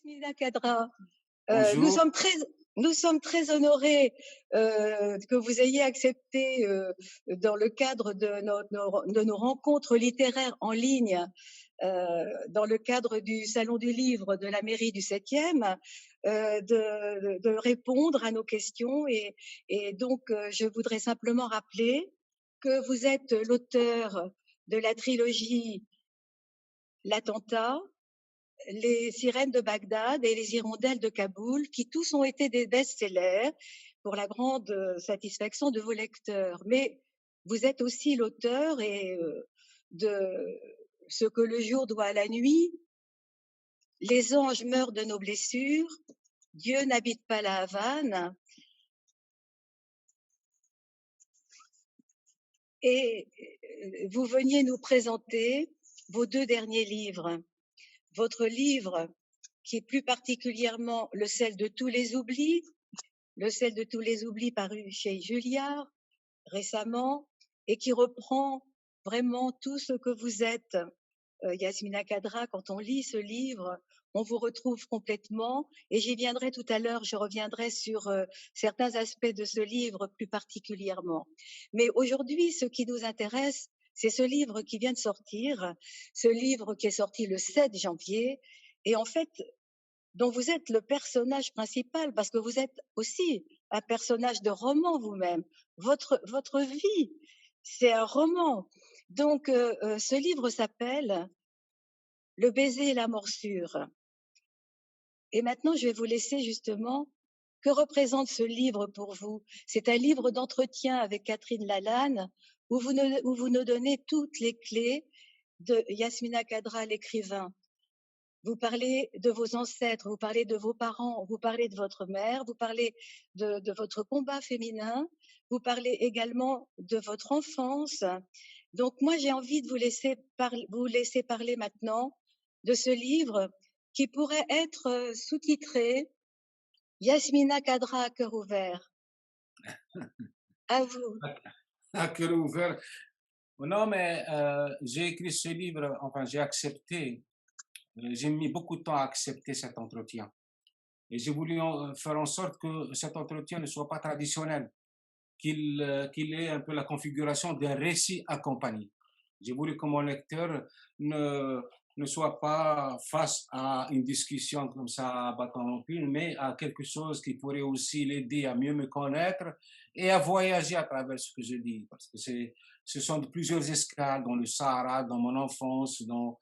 Yasmina Kadra, nous Bonjour. sommes très, nous sommes très honorés que vous ayez accepté, dans le cadre de de nos rencontres littéraires en ligne, dans le cadre du Salon du Livre de la mairie du 7e, de répondre à nos questions. Et donc, je voudrais simplement rappeler que vous êtes l'auteur de la trilogie L'Attentat, Les Sirènes de Bagdad et Les Hirondelles de Kaboul, qui tous ont été des best-sellers pour la grande satisfaction de vos lecteurs. Mais vous êtes aussi l'auteur de Ce que le jour doit à la nuit, Les anges meurent de nos blessures, Dieu n'habite pas la Havane. Et vous veniez nous présenter vos deux derniers livres. Votre livre, qui est plus particulièrement Le sel de tous les oublis, Le sel de tous les oublis paru chez Julliard récemment, et qui reprend vraiment tout ce que vous êtes, Yasmina Kadra. Quand on lit ce livre, on vous retrouve complètement, et j'y viendrai tout à l'heure, je reviendrai sur certains aspects de ce livre plus particulièrement. Mais aujourd'hui, ce qui nous intéresse, c'est ce livre qui vient de sortir, ce livre qui est sorti le 7 janvier, et en fait, dont vous êtes le personnage principal, parce que vous êtes aussi un personnage de roman vous-même. Votre vie, c'est un roman. Donc, ce livre s'appelle Le baiser et la morsure. Et maintenant, je vais vous laisser justement. Que représente ce livre pour vous? C'est un livre d'entretien avec Catherine Lalanne, où vous nous donnez toutes les clés de Yasmina Kadra, l'écrivain. Vous parlez de vos ancêtres, vous parlez de vos parents, vous parlez de votre mère, vous parlez de votre combat féminin, vous parlez également de votre enfance. Donc moi, j'ai envie de vous laisser parler maintenant de ce livre qui pourrait être sous-titré Yasmina Kadra à cœur ouvert. À vous. À cœur ouvert. Non, mais j'ai écrit ce livre, enfin, j'ai accepté, j'ai mis beaucoup de temps à accepter cet entretien. Et j'ai voulu faire en sorte que cet entretien ne soit pas traditionnel, qu'il ait un peu la configuration d'un récit accompagné. J'ai voulu que mon lecteur ne, ne soit pas face à une discussion comme ça à bâton rompu, mais à quelque chose qui pourrait aussi l'aider à mieux me connaître et à voyager à travers ce que je dis. Parce que ce sont plusieurs escales dans le Sahara, dans mon enfance, dans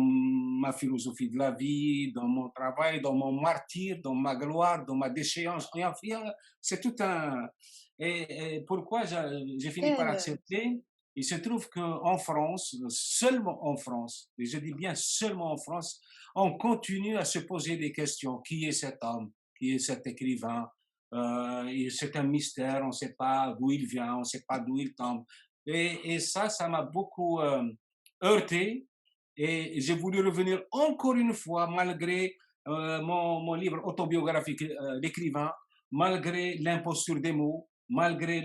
ma philosophie de la vie, dans mon travail, dans mon martyr, dans ma gloire, dans ma déchéance. Et enfin, c'est tout un... Et pourquoi j'ai fini par Quel, accepter? Il se trouve qu'en France, seulement en France, et je dis bien seulement en France, on continue à se poser des questions. Qui est cet homme? Qui est cet écrivain? C'est un mystère, on ne sait pas d'où il vient, on ne sait pas d'où il tombe. Et ça m'a beaucoup heurté. Et j'ai voulu revenir encore une fois, malgré mon livre autobiographique, L'écrivain, malgré l'imposture des mots, malgré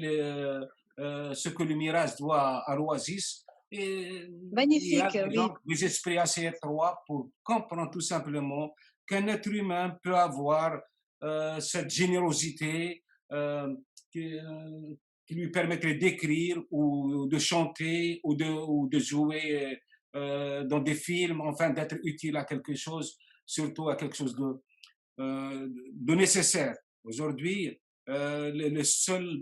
ce que le mirage doit à l'oasis. Et il y a magnifique, des oui. gens, des esprits assez étroits pour comprendre tout simplement qu'un être humain peut avoir cette générosité qui, euh, qui lui permettrait d'écrire ou de chanter ou de jouer dans des films, enfin d'être utile à quelque chose, surtout à quelque chose de nécessaire. Aujourd'hui, les seules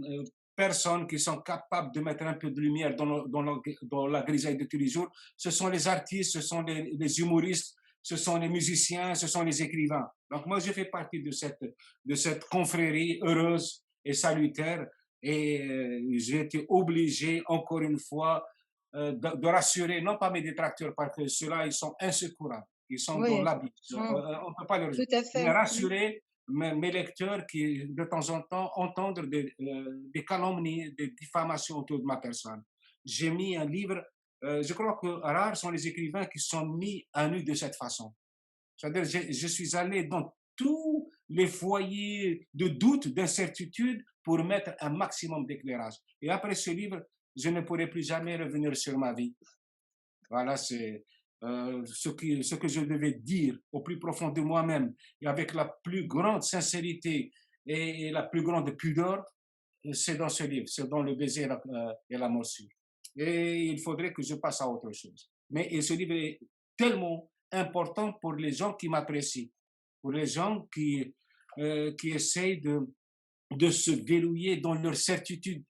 personnes qui sont capables de mettre un peu de lumière dans la grisaille de tous les jours, ce sont les artistes, ce sont les humoristes, ce sont les musiciens, ce sont les écrivains. Donc moi, je fais partie de cette confrérie heureuse et salutaire et j'ai été obligé, encore une fois, de rassurer, non pas mes détracteurs, parce que ceux-là, ils sont insecourables, ils sont dans Oui, l'abîme, on ne peut pas leur tout à mais fait. rassurer mes lecteurs qui, de temps en temps, entendent des calomnies, des diffamations autour de ma personne. J'ai mis un livre, je crois que rares sont les écrivains qui sont mis à nu de cette façon. C'est-à-dire, je suis allé dans tous les foyers de doute, d'incertitude, pour mettre un maximum d'éclairage. Et après ce livre, je ne pourrai plus jamais revenir sur ma vie. Voilà, c'est ce que je devais dire au plus profond de moi-même et avec la plus grande sincérité et la plus grande pudeur, c'est dans ce livre, c'est dans le baiser et la morsure. Et il faudrait que je passe à autre chose. Mais et ce livre est tellement important pour les gens qui m'apprécient, pour les gens qui essayent de se verrouiller dans leur certitude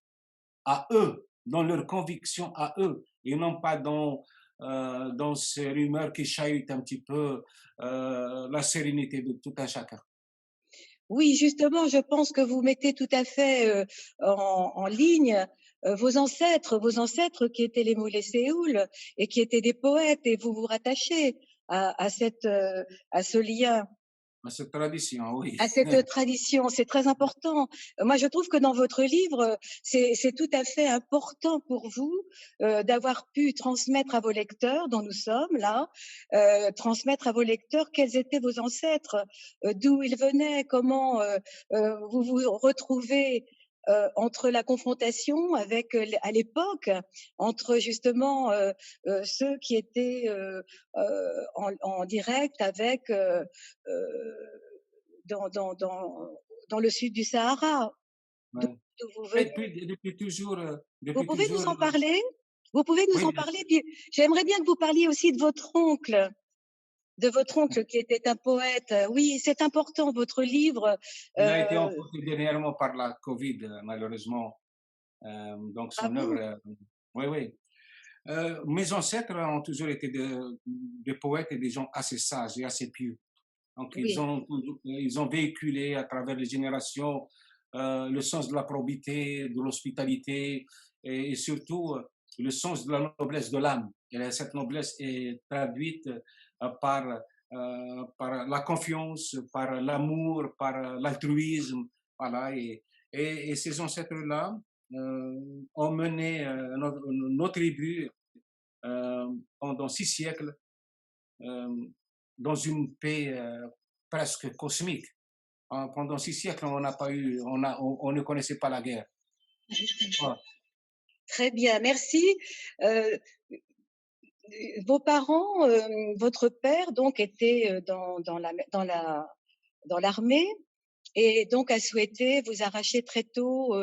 à eux, dans leurs convictions à eux, et non pas dans ces rumeurs qui chahutent un petit peu la sérénité de tout un chacun. Oui, justement, je pense que vous mettez tout à fait en ligne vos ancêtres qui étaient les Moulay Séoul et qui étaient des poètes, et vous vous rattachez à ce lien, Cette tradition, oui. à cette tradition. C'est très important. Moi, je trouve que dans votre livre, c'est tout à fait important pour vous d'avoir pu transmettre à vos lecteurs, dont nous sommes là, transmettre à vos lecteurs quels étaient vos ancêtres, d'où ils venaient, comment vous vous retrouvez entre la confrontation avec, à l'époque, entre justement ceux qui étaient en direct avec dans, dans, dans, dans le sud du Sahara, d'où Ouais. d'où vous Et venez. Vous depuis pouvez nous toujours, en parler? Vous pouvez nous oui, en bien parler? sûr. Puis j'aimerais bien que vous parliez aussi de votre oncle qui était un poète. Oui, c'est important, votre livre. Il a été Euh, emporté dernièrement par la Covid, malheureusement. Donc ah son œuvre, bon? oui, oui. Mes ancêtres ont toujours été des poètes et des gens assez sages et assez pieux. Donc, Oui. ils ont véhiculé à travers les générations le sens de la probité, de l'hospitalité et surtout le sens de la noblesse de l'âme. Et cette noblesse est traduite par, par la confiance, par l'amour, par l'altruisme. Voilà. Et ces ancêtres-là ont mené nos tribus pendant 6 siècles euh, dans une paix presque cosmique. Pendant 6 siècles, on n'a pas eu, on ne connaissait pas la guerre. Voilà. Très bien, merci. Euh, Vos parents, votre père donc était dans l'armée, et donc a souhaité vous arracher très tôt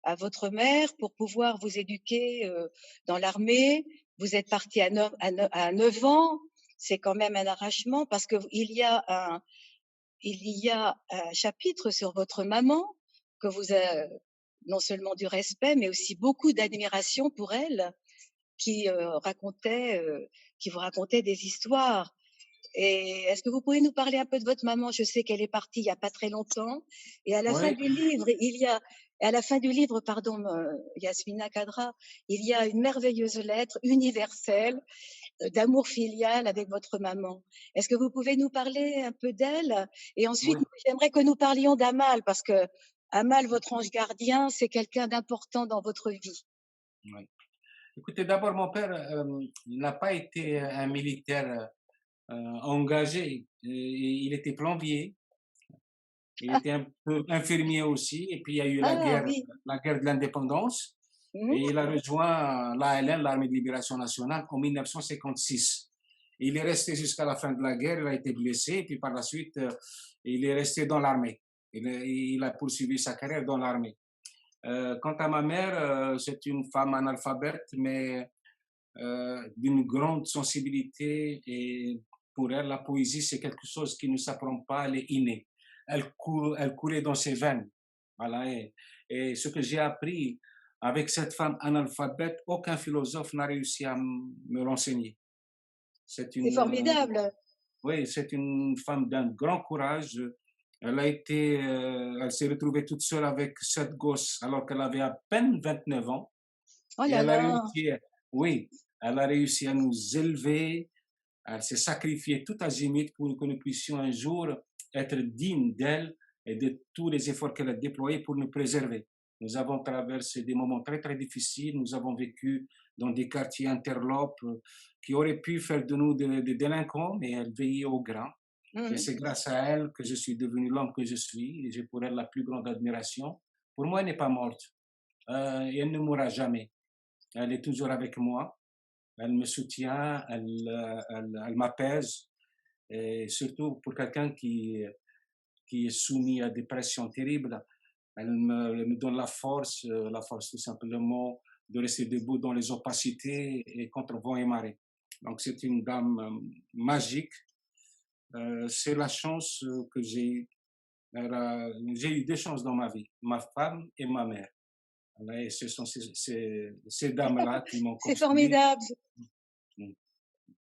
à votre mère pour pouvoir vous éduquer dans l'armée. Vous êtes parti à 9 ans. C'est quand même un arrachement parce que il y a un chapitre sur votre maman que vous avez non seulement du respect, mais aussi beaucoup d'admiration pour elle, qui racontait, qui vous racontait des histoires. Et est-ce que vous pouvez nous parler un peu de votre maman? Je sais qu'elle est partie il y a pas très longtemps. Et à la fin Oui, du livre, à la fin du livre, pardon, Yasmina Kadra, il y a une merveilleuse lettre universelle d'amour filial avec votre maman. Est-ce que vous pouvez nous parler un peu d'elle? Et ensuite, oui, j'aimerais que nous parlions d'Amal, parce que Amal, votre ange gardien, c'est quelqu'un d'important dans votre vie. oui. Écoutez, d'abord, mon père n'a pas été un militaire engagé. Il était plombier, il était un peu infirmier aussi, et puis il y a eu Ah oui. la guerre de l'indépendance, Mhm. et il a rejoint l'ALN, l'Armée de Libération Nationale, en 1956. Il est resté jusqu'à la fin de la guerre, il a été blessé, et puis par la suite, il est resté dans l'armée. Il a poursuivi sa carrière dans l'armée. Quant à ma mère, c'est une femme analphabète, mais d'une grande sensibilité. Et pour elle, la poésie, c'est quelque chose qui ne s'apprend pas, elle est innée. Elle coulait dans ses veines. Voilà. Et ce que j'ai appris avec cette femme analphabète, aucun philosophe n'a réussi à me l'enseigner. C'est C'est formidable. oui, c'est une femme d'un grand courage. Elle s'est retrouvée toute seule avec 7 gosses alors qu'elle avait à peine 29 ans. Oh Et là elle a là. réussi, oui, elle a réussi à nous élever. Elle s'est sacrifiée tout azimut pour que nous puissions un jour être dignes d'elle et de tous les efforts qu'elle a déployés pour nous préserver. Nous avons traversé des moments très, très difficiles. Nous avons vécu dans des quartiers interlopes qui auraient pu faire de nous des délinquants, mais elle veillait au grand. Et Mhm. c'est grâce à elle que je suis devenu l'homme que je suis. Et j'ai pour elle la plus grande admiration. Pour moi, elle n'est pas morte. Et elle ne mourra jamais. Elle est toujours avec moi. Elle me soutient, elle m'apaise. Et surtout pour quelqu'un qui est soumis à des pressions terribles, elle me donne la force tout simplement de rester debout dans les opacités et contre vent et marée. Donc c'est une dame magique. C'est la chance que j'ai eue. J'ai eu deux chances dans ma vie, ma femme et ma mère. Et ce sont ces dames-là qui m'ont C'est construit. formidable.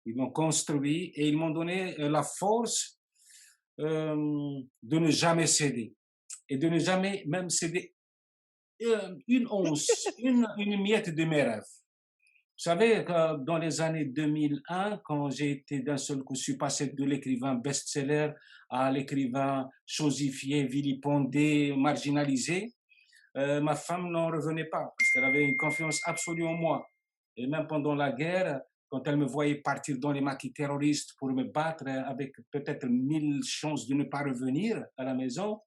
Ils m'ont construit et ils m'ont donné la force de ne jamais céder et de ne jamais même céder une once, une miette de mes rêves. Vous savez que dans les années 2001, quand j'ai été d'un seul coup, je suis passé de l'écrivain best-seller à l'écrivain chosifié, vilipendé, marginalisé, ma femme n'en revenait pas parce qu'elle avait une confiance absolue en moi. Et même pendant la guerre, quand elle me voyait partir dans les maquis terroristes pour me battre avec peut-être 1000 chances de ne pas revenir à la maison,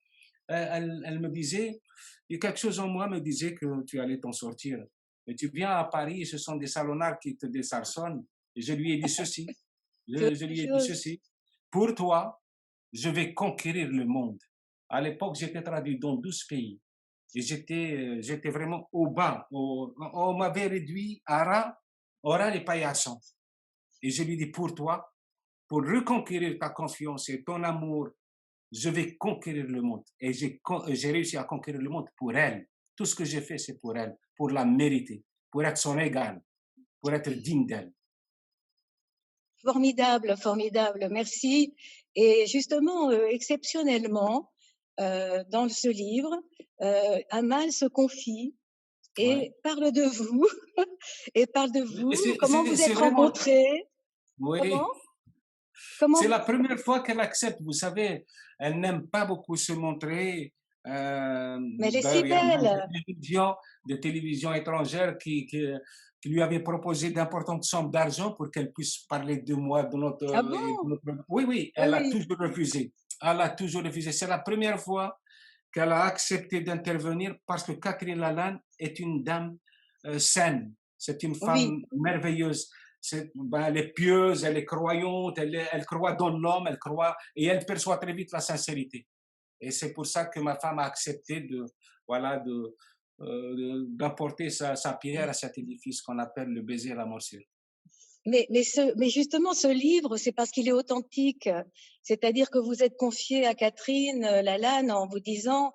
elle me disait, il y a quelque chose en moi me disait que tu allais t'en sortir. Mais tu viens à Paris, ce sont des salonnards qui te désarçonnent. Et je lui ai dit ceci, je lui ai dit ceci, pour toi, je vais conquérir le monde. À l'époque, j'étais traduit dans 12 pays. Et j'étais vraiment au bas. On m'avait réduit à ras les paillassons. Et je lui dis, pour toi, pour reconquérir ta confiance et ton amour, je vais conquérir le monde. Et j'ai réussi à conquérir le monde pour elle. Tout ce que j'ai fait, c'est pour elle, pour la mériter, pour être son égale, pour être digne d'elle. Formidable, formidable, merci. Et justement, exceptionnellement, dans ce livre, Amal se confie et parle de vous, et parle de vous, comment vous êtes rencontrés. Oui. Comment C'est la première fois qu'elle accepte. Vous savez, elle n'aime pas beaucoup se montrer. Mais elle est si D'ailleurs, il y a même belle. des télévisions étrangères qui lui avaient proposé d'importantes sommes d'argent pour qu'elle puisse parler de moi, de notre, Ah bon? Oui, oui, elle a toujours refusé. Elle a toujours refusé. C'est la première fois qu'elle a accepté d'intervenir parce que Catherine Lalanne est une dame saine. C'est une femme merveilleuse. Elle est pieuse, elle est croyante, elle croit dans l'homme, elle croit et elle perçoit très vite la sincérité. Et c'est pour ça que ma femme a accepté d'apporter sa pierre à cet édifice qu'on appelle le baiser et la morsure. Mais justement, ce livre, c'est parce qu'il est authentique. C'est-à-dire que vous êtes confié à Catherine Lalanne en vous disant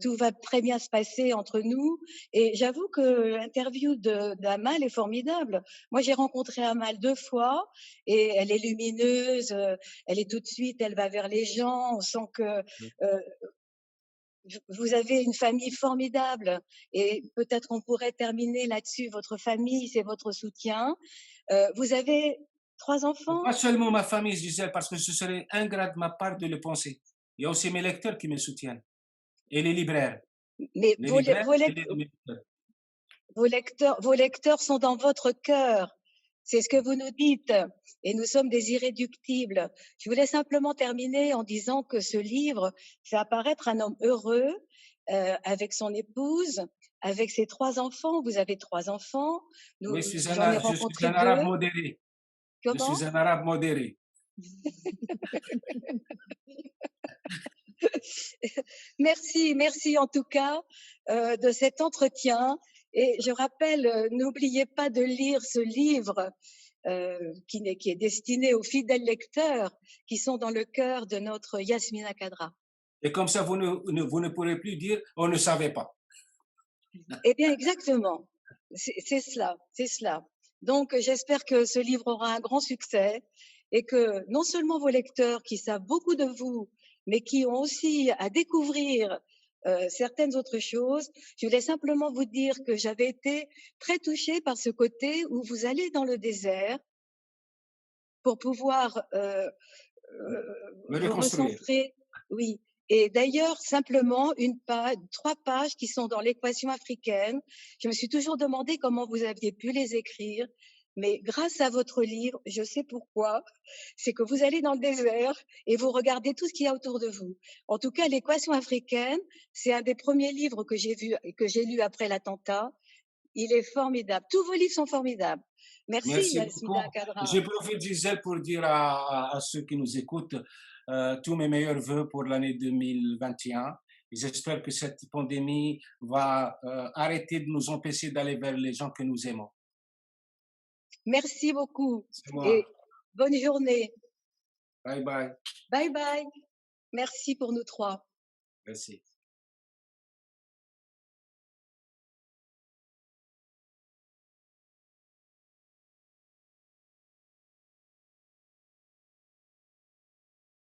tout va très bien se passer entre nous. Et j'avoue que l'interview d'Amal est formidable. Moi, j'ai rencontré Amal 2 fois et elle est lumineuse. Elle est tout de suite, elle va vers les gens. On sent que vous avez une famille formidable et peut-être qu'on pourrait terminer là-dessus. Votre famille, c'est votre soutien. Vous avez 3 enfants? Pas seulement ma famille, Gisèle, parce que ce serait ingrat de ma part de le penser. Il y a aussi mes lecteurs qui me soutiennent et les libraires. Mais Les libraires et les lecteurs. vos lecteurs sont dans votre cœur. C'est ce que vous nous dites. Et nous sommes des irréductibles. Je voulais simplement terminer en disant que ce livre fait apparaître un homme heureux avec son épouse, avec ses 3 enfants. Vous avez 3 enfants. Oui, J'en ai je suis rencontré un 2. arabe modéré. Comment? Je suis un arabe modéré. Merci en tout cas de cet entretien. Et je rappelle, n'oubliez pas de lire ce livre qui est destiné aux fidèles lecteurs qui sont dans le cœur de notre Yasmina Kadra. Et comme ça, vous ne pourrez plus dire on ne savait pas. Eh bien, exactement. C'est cela, c'est cela. Donc, j'espère que ce livre aura un grand succès et que non seulement vos lecteurs qui savent beaucoup de vous, mais qui ont aussi à découvrir certaines autres choses. Je voulais simplement vous dire que j'avais été très touchée par ce côté où vous allez dans le désert pour pouvoir Me vous reconstruire. recentrer. Oui. Et d'ailleurs, simplement 3 pages qui sont dans l'équation africaine. Je me suis toujours demandé comment vous aviez pu les écrire. Mais grâce à votre livre, je sais pourquoi. C'est que vous allez dans le désert et vous regardez tout ce qu'il y a autour de vous. En tout cas, l'équation africaine, c'est un des premiers livres que j'ai lu après l'attentat. Il est formidable. Tous vos livres sont formidables. Merci, Merci Yasmina beaucoup. Kadra. Je profite, Gisèle, pour dire à ceux qui nous écoutent tous mes meilleurs voeux pour l'année 2021. Et j'espère que cette pandémie va arrêter de nous empêcher d'aller vers les gens que nous aimons. Merci beaucoup C'est moi. et bonne journée. Bye bye. Bye bye. Merci pour nous trois. Merci.